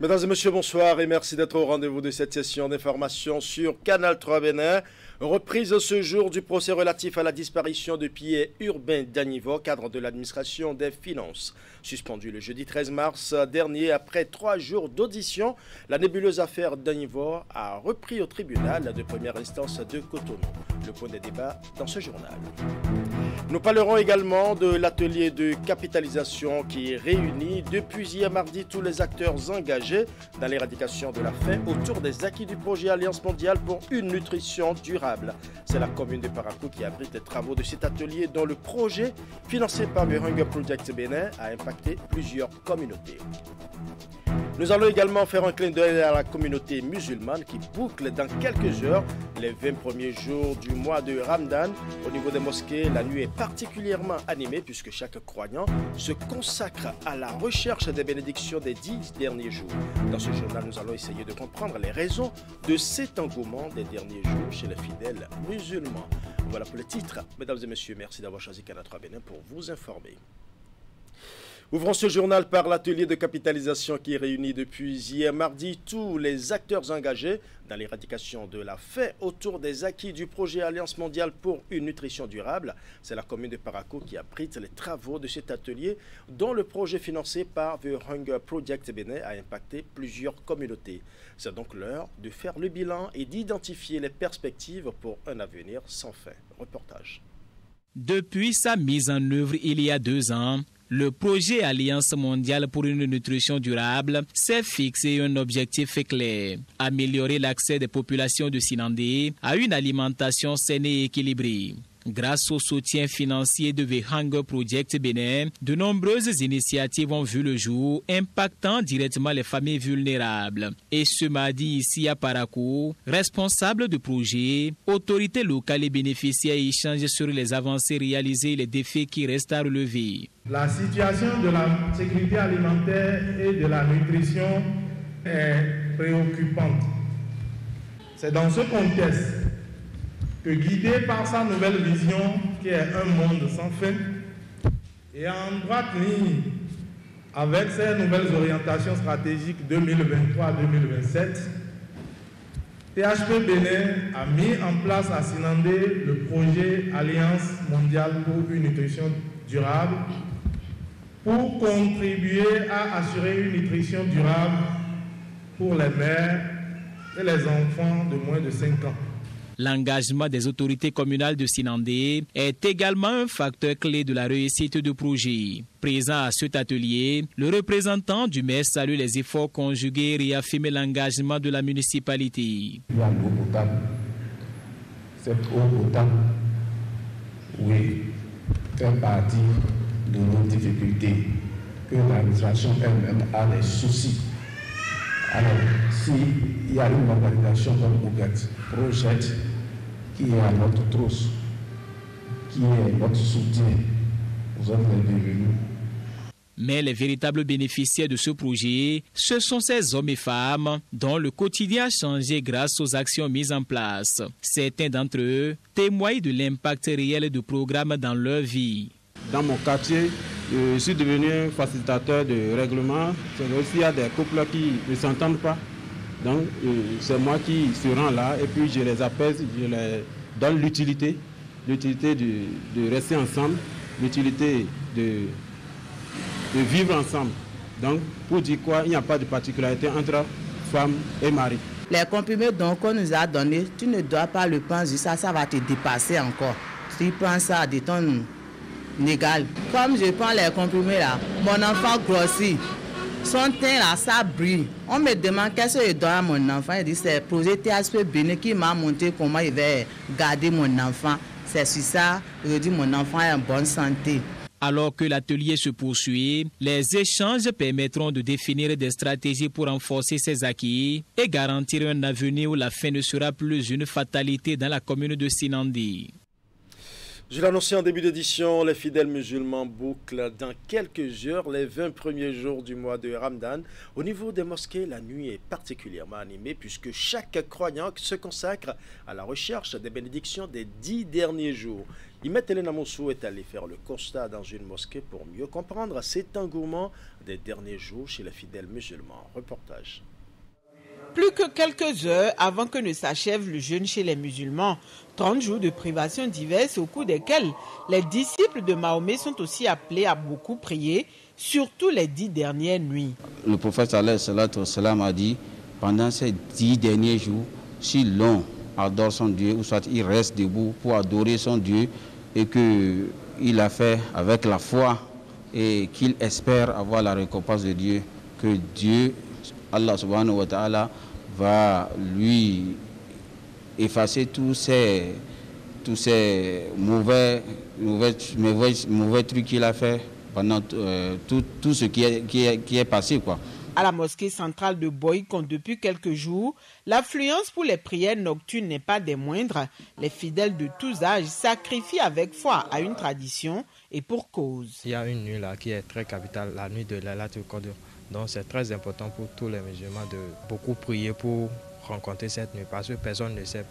Mesdames et messieurs, bonsoir et merci d'être au rendez-vous de cette session d'information sur Canal 3 Bénin. Reprise ce jour du procès relatif à la disparition de Pierre Urbain Danivo, cadre de l'administration des finances. Suspendu le jeudi 13 mars dernier, après 3 jours d'audition, la nébuleuse affaire Danivo a repris au tribunal de première instance de Cotonou. Le point des débats dans ce journal. Nous parlerons également de l'atelier de capitalisation qui réunit depuis hier mardi tous les acteurs engagés dans l'éradication de la faim autour des acquis du projet Alliance mondiale pour une nutrition durable. C'est la commune de Parakou qui abrite les travaux de cet atelier dont le projet, financé par le Hunger Project Bénin, a impacté plusieurs communautés. Nous allons également faire un clin d'œil à la communauté musulmane qui boucle dans quelques heures les 20 premiers jours du mois de Ramadan. Au niveau des mosquées, la nuit est particulièrement animée puisque chaque croyant se consacre à la recherche des bénédictions des 10 derniers jours. Dans ce journal, nous allons essayer de comprendre les raisons de cet engouement des derniers jours chez les fidèles musulmans. Voilà pour le titre. Mesdames et messieurs, merci d'avoir choisi Canal 3 Bénin pour vous informer. Ouvrons ce journal par l'atelier de capitalisation qui réunit depuis hier mardi tous les acteurs engagés dans l'éradication de la faim autour des acquis du projet Alliance mondiale pour une nutrition durable. C'est la commune de Parakou qui abrite les travaux de cet atelier dont le projet financé par The Hunger Project Bénin a impacté plusieurs communautés. C'est donc l'heure de faire le bilan et d'identifier les perspectives pour un avenir sans fin. Reportage. Depuis sa mise en œuvre il y a 2 ans, le projet Alliance mondiale pour une nutrition durable s'est fixé un objectif clair: améliorer l'accès des populations de Sinandé à une alimentation saine et équilibrée. Grâce au soutien financier de The Hunger Project Bénin, de nombreuses initiatives ont vu le jour, impactant directement les familles vulnérables. Et ce mardi, ici à Parakou, responsables du projet, autorités locales et bénéficiaires échangent sur les avancées réalisées et les défis qui restent à relever. La situation de la sécurité alimentaire et de la nutrition est préoccupante. C'est dans ce contexte que, guidé par sa nouvelle vision qui est un monde sans fin, et en droite ligne avec ses nouvelles orientations stratégiques 2023-2027, THP Bénin a mis en place à Sinandé le projet Alliance mondiale pour une nutrition durable pour contribuer à assurer une nutrition durable pour les mères et les enfants de moins de 5 ans. L'engagement des autorités communales de Sinandé est également un facteur clé de la réussite du projet. Présent à cet atelier, le représentant du maire salue les efforts conjugués et réaffirme l'engagement de la municipalité. Il y a l'eau potable. Cette eau potable, oui, fait partie de nos difficultés, que l'administration elle-même a des soucis. Alors, s'il y a une organisation comme Ougat Project qui est à notre trousse, qui est notre soutien, vous êtes les bienvenus. Mais les véritables bénéficiaires de ce projet, ce sont ces hommes et femmes dont le quotidien a changé grâce aux actions mises en place. Certains d'entre eux témoignent de l'impact réel du programme dans leur vie. Dans mon quartier, je suis devenu un facilitateur de règlement. Il y a des couples qui ne s'entendent pas. Donc, c'est moi qui se rends là et puis je les apaise, je les donne l'utilité de rester ensemble, l'utilité de vivre ensemble. Donc, pour dire quoi, il n'y a pas de particularité entre femme et mari. Les comprimés qu'on nous a donnés, tu ne dois pas le prendre, ça va te dépasser encore. Tu prends ça de ton égal. Comme je prends les comprimés là, mon enfant grossit. Son teint là, ça brille. On me demande qu'est-ce que je donne à mon enfant. Il dit c'est le projet THP Bénin qui m'a montré comment il va garder mon enfant. C'est sur ça, je dis mon enfant est en bonne santé. Alors que l'atelier se poursuit, les échanges permettront de définir des stratégies pour renforcer ces acquis et garantir un avenir où la faim ne sera plus une fatalité dans la commune de Sinandé. Je l'annonçais en début d'édition, les fidèles musulmans bouclent dans quelques heures les 20 premiers jours du mois de Ramadan. Au niveau des mosquées, la nuit est particulièrement animée puisque chaque croyant se consacre à la recherche des bénédictions des 10 derniers jours. Imet Elena Moussou est allé faire le constat dans une mosquée pour mieux comprendre cet engouement des derniers jours chez les fidèles musulmans. Reportage. Plus que quelques heures avant que ne s'achève le jeûne chez les musulmans, 30 jours de privations diverses au cours desquels les disciples de Mahomet sont aussi appelés à beaucoup prier, surtout les 10 dernières nuits. Le prophète sallam a dit, pendant ces 10 derniers jours, si l'on adore son Dieu, ou soit il reste debout pour adorer son Dieu, et qu'il a fait avec la foi, et qu'il espère avoir la récompense de Dieu, que Dieu, Allah subhanahu wa ta'ala, va lui effacer tous ces mauvais trucs qu'il a fait pendant tout ce qui est passé, quoi. À la mosquée centrale de Boïkon, depuis quelques jours, l'affluence pour les prières nocturnes n'est pas des moindres. Les fidèles de tous âges sacrifient avec foi à une tradition et pour cause. Il y a une nuit là qui est très capitale, la nuit de Laylatul Qadr. Donc c'est très important pour tous les musulmans de beaucoup prier pour rencontrer cette nuit parce que personne ne sait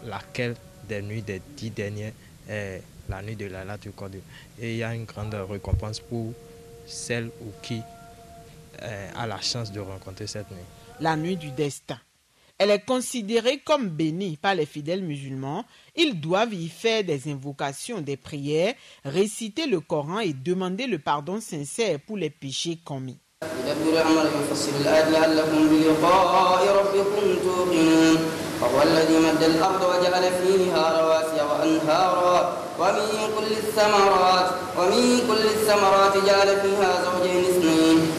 laquelle des nuits des 10 dernières est la nuit de Laylatul Qadr. Et il y a une grande récompense pour celle ou qui a la chance de rencontrer cette nuit. La nuit du destin. Elle est considérée comme bénie par les fidèles musulmans. Ils doivent y faire des invocations, des prières, réciter le Coran et demander le pardon sincère pour les péchés commis.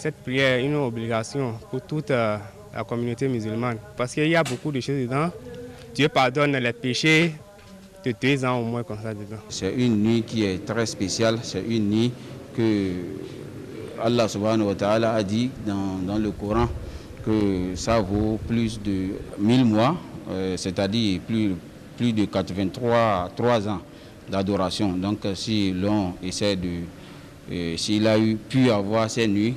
Cette prière est une obligation pour toute la communauté musulmane parce qu'il y a beaucoup de choses dedans. Dieu pardonne les péchés de 2 ans au moins comme ça dedans. C'est une nuit qui est très spéciale, c'est une nuit que Allah subhanahu wa ta'ala a dit dans le Coran que ça vaut plus de 1000 mois, c'est-à-dire plus de 83 ans d'adoration. Donc si l'on essaie s'il a pu avoir ces nuits,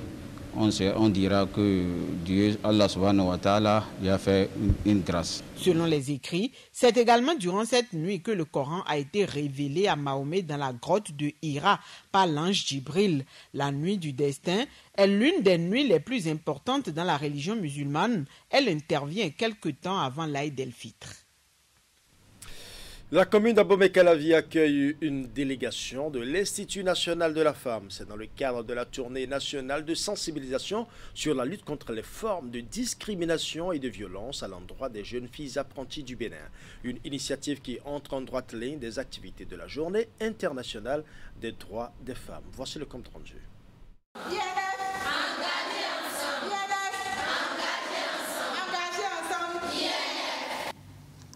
on dira que Dieu, Allah subhanahu wa ta'ala, lui a fait une grâce. Selon les écrits, c'est également durant cette nuit que le Coran a été révélé à Mahomet dans la grotte de Hira par l'ange Djibril. La nuit du destin est l'une des nuits les plus importantes dans la religion musulmane. Elle intervient quelque temps avant l'Aïd el-Fitr. La commune d'Abomey-Calavi accueille une délégation de l'Institut national de la femme. C'est dans le cadre de la tournée nationale de sensibilisation sur la lutte contre les formes de discrimination et de violence à l'endroit des jeunes filles apprenties du Bénin. Une initiative qui entre en droite ligne des activités de la Journée internationale des droits des femmes. Voici le compte rendu.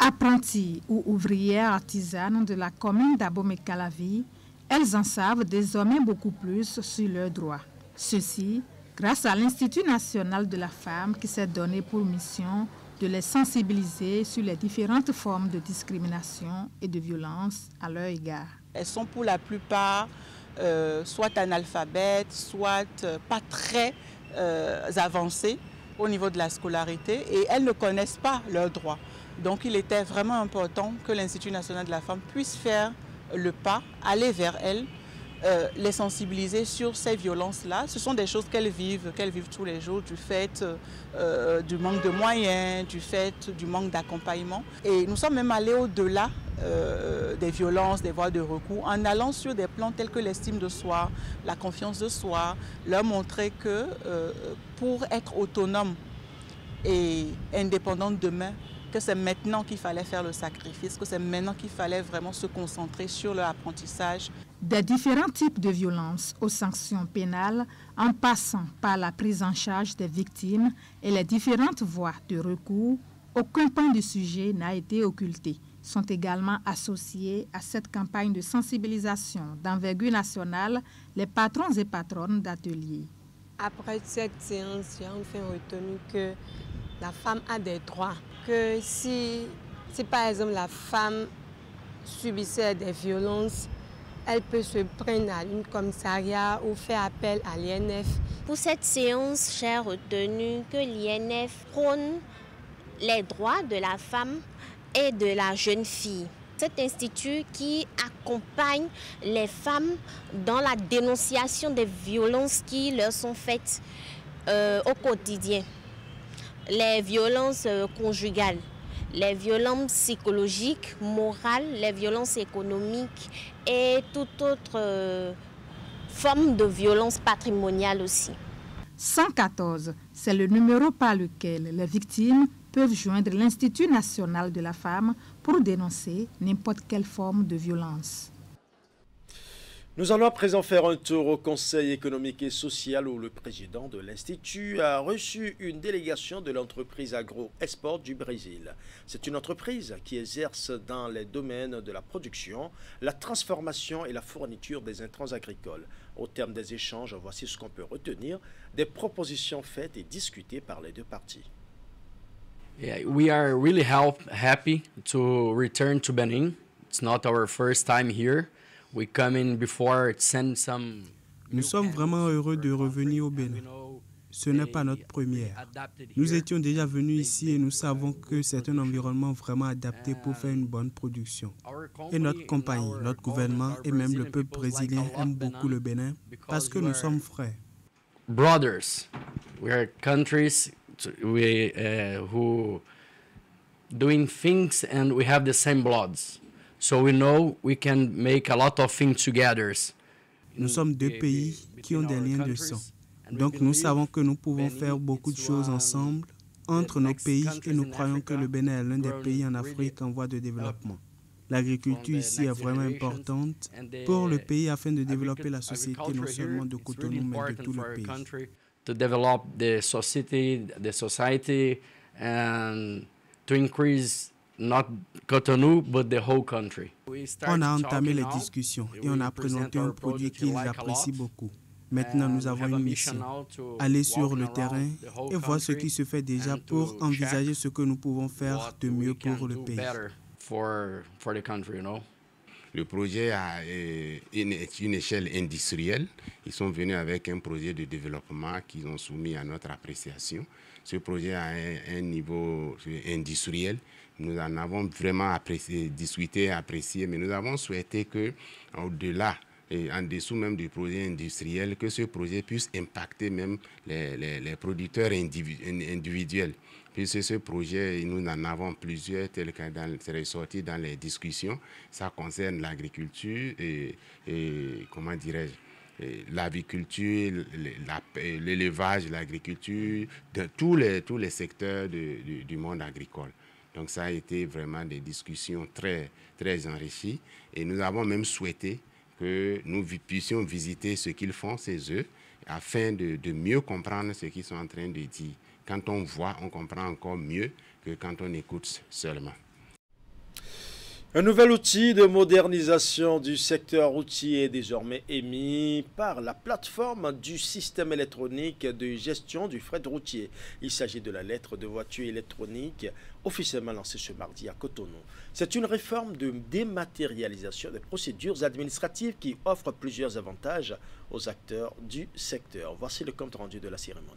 Apprenties ou ouvrières artisanes de la commune d'Abomey-Calavi, elles en savent désormais beaucoup plus sur leurs droits. Ceci grâce à l'Institut national de la femme qui s'est donné pour mission de les sensibiliser sur les différentes formes de discrimination et de violence à leur égard. Elles sont pour la plupart soit analphabètes, soit pas très avancées au niveau de la scolarité et elles ne connaissent pas leurs droits. Donc il était vraiment important que l'Institut national de la femme puisse faire le pas, aller vers elles, les sensibiliser sur ces violences-là. Ce sont des choses qu'elles vivent tous les jours du fait du manque de moyens, du fait du manque d'accompagnement. Et nous sommes même allés au-delà des violences, des voies de recours, en allant sur des plans tels que l'estime de soi, la confiance de soi, leur montrer que pour être autonome et indépendante demain, que c'est maintenant qu'il fallait faire le sacrifice, que c'est maintenant qu'il fallait vraiment se concentrer sur leur apprentissage. Des différents types de violences aux sanctions pénales, en passant par la prise en charge des victimes et les différentes voies de recours, aucun point du sujet n'a été occulté, sont également associés à cette campagne de sensibilisation d'envergure nationale les patrons et patronnes d'ateliers. Après cette séance, j'ai enfin retenu que la femme a des droits. Que si par exemple la femme subissait des violences, elle peut se prendre à une commissariat ou faire appel à l'INF. Pour cette séance, j'ai retenu que l'INF prône les droits de la femme et de la jeune fille. Cet institut qui accompagne les femmes dans la dénonciation des violences qui leur sont faites au quotidien. Les violences conjugales, les violences psychologiques, morales, les violences économiques et toute autre forme de violence patrimoniale aussi. 114, c'est le numéro par lequel les victimes peuvent joindre l'Institut national de la femme pour dénoncer n'importe quelle forme de violence. Nous allons à présent faire un tour au Conseil économique et social où le président de l'Institut a reçu une délégation de l'entreprise Agro-Export du Brésil. C'est une entreprise qui exerce dans les domaines de la production, la transformation et la fourniture des intrants agricoles. Au terme des échanges, voici ce qu'on peut retenir des propositions faites et discutées par les deux parties. Yeah, we are really happy to return to Benin. It's not our first time here. We come in before send some. Nous sommes vraiment heureux de revenir au Bénin. Ce n'est pas notre première. Nous étions déjà venus ici et nous savons que c'est un environnement vraiment adapté pour faire une bonne production. Et notre compagnie, notre gouvernement et même le peuple brésilien aiment beaucoup le Bénin parce que nous sommes frères. Brothers, we are countries who doing things and we have the same bloods. So we know we can make a lot of things together. Nous sommes deux pays qui ont des liens de sang. Donc nous savons que nous pouvons faire beaucoup de choses ensemble entre nos pays et nous croyons que le Bénin est l'un des pays en Afrique en voie de développement. L'agriculture ici est vraiment importante pour le pays afin de développer la société non seulement de Cotonou mais de tout le pays. To develop the society and to increase not Cotonou, but the whole country. On a entamé les discussions et on a présenté un produit qu'ils apprécient beaucoup. Maintenant, nous avons une mission, aller sur le terrain et voir ce qui se fait déjà pour envisager ce que nous pouvons faire de mieux pour le pays. Le projet a une échelle industrielle. Ils sont venus avec un projet de développement qu'ils ont soumis à notre appréciation. Ce projet a un niveau industriel. Nous en avons vraiment discuté, apprécié, mais nous avons souhaité qu'au-delà, en dessous même du projet industriel, que ce projet puisse impacter même les producteurs individuels. Puisque ce projet, nous en avons plusieurs, tels que c'est ressorti dans les discussions. Ça concerne l'agriculture et comment dirais-je, l'aviculture, l'élevage, l'agriculture, de tous les secteurs du monde agricole. Donc ça a été vraiment des discussions très, très enrichies. Et nous avons même souhaité que nous puissions visiter ce qu'ils font, ces œufs, afin de mieux comprendre ce qu'ils sont en train de dire. Quand on voit, on comprend encore mieux que quand on écoute seulement. Un nouvel outil de modernisation du secteur routier est désormais émis par la plateforme du système électronique de gestion du fret routier. Il s'agit de la lettre de voiture électronique officiellement lancée ce mardi à Cotonou. C'est une réforme de dématérialisation des procédures administratives qui offre plusieurs avantages aux acteurs du secteur. Voici le compte rendu de la cérémonie.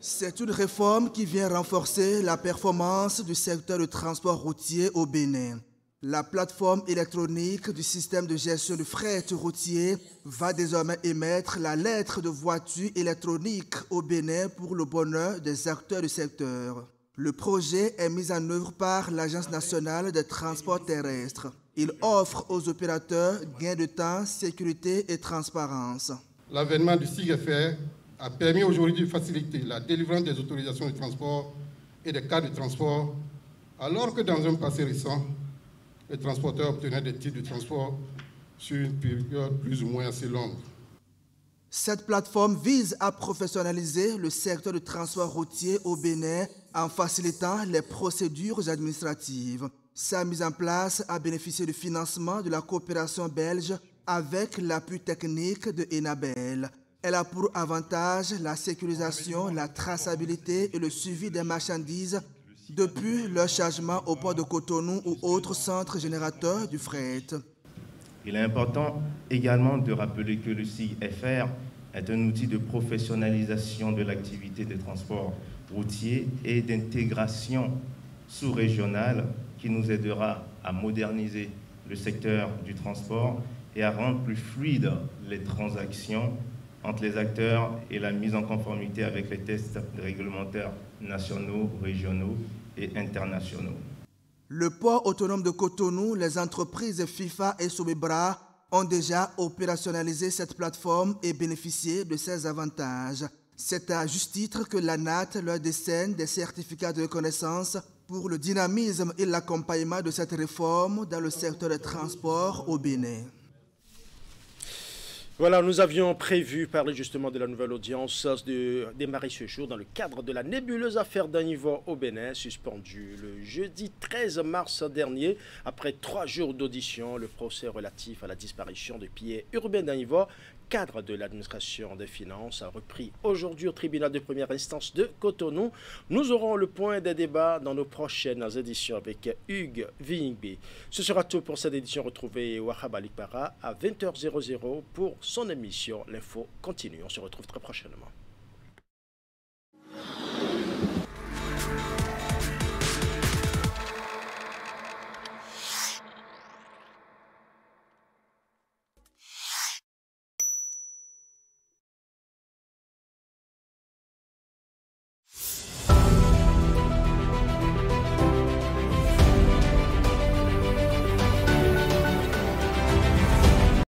C'est une réforme qui vient renforcer la performance du secteur de transport routier au Bénin. La plateforme électronique du système de gestion du fret routier va désormais émettre la lettre de voiture électronique au Bénin pour le bonheur des acteurs du secteur. Le projet est mis en œuvre par l'Agence nationale des transports terrestres. Il offre aux opérateurs gain de temps, sécurité et transparence. L'avènement du SIGFR a permis aujourd'hui de faciliter la délivrance des autorisations de transport et des cartes de transport, alors que dans un passé récent, les transporteurs obtenaient des titres de transport sur une période plus ou moins assez longue. Cette plateforme vise à professionnaliser le secteur du transport routier au Bénin en facilitant les procédures administratives. Sa mise en place a bénéficié du financement de la coopération belge avec l'appui technique de Enabel. Elle a pour avantage la sécurisation, la traçabilité et le suivi des marchandises depuis leur chargement au port de Cotonou ou autres centres générateurs du fret. Il est important également de rappeler que le SIG-FR est un outil de professionnalisation de l'activité des transports routiers et d'intégration sous-régionale qui nous aidera à moderniser le secteur du transport et à rendre plus fluides les transactions entre les acteurs et la mise en conformité avec les tests réglementaires nationaux, régionaux et internationaux. Le port autonome de Cotonou, les entreprises FIFA et Sobebra ont déjà opérationnalisé cette plateforme et bénéficié de ses avantages. C'est à juste titre que l'ANAT leur décerne des certificats de reconnaissance pour le dynamisme et l'accompagnement de cette réforme dans le secteur des transports au Bénin. Voilà, nous avions prévu parler justement de la nouvelle audience de démarrer ce jour dans le cadre de la nébuleuse affaire Danivo au Bénin, suspendue le jeudi 13 mars dernier. Après 3 jours d'audition, le procès relatif à la disparition de Pierre-Urbain Danivo, cadre de l'administration des finances, a repris aujourd'hui au tribunal de première instance de Cotonou. Nous aurons le point des débats dans nos prochaines éditions avec Hugues Vingbe. Ce sera tout pour cette édition. Retrouvez Wahab Alikpara à 20h00 pour son émission. L'info continue. On se retrouve très prochainement.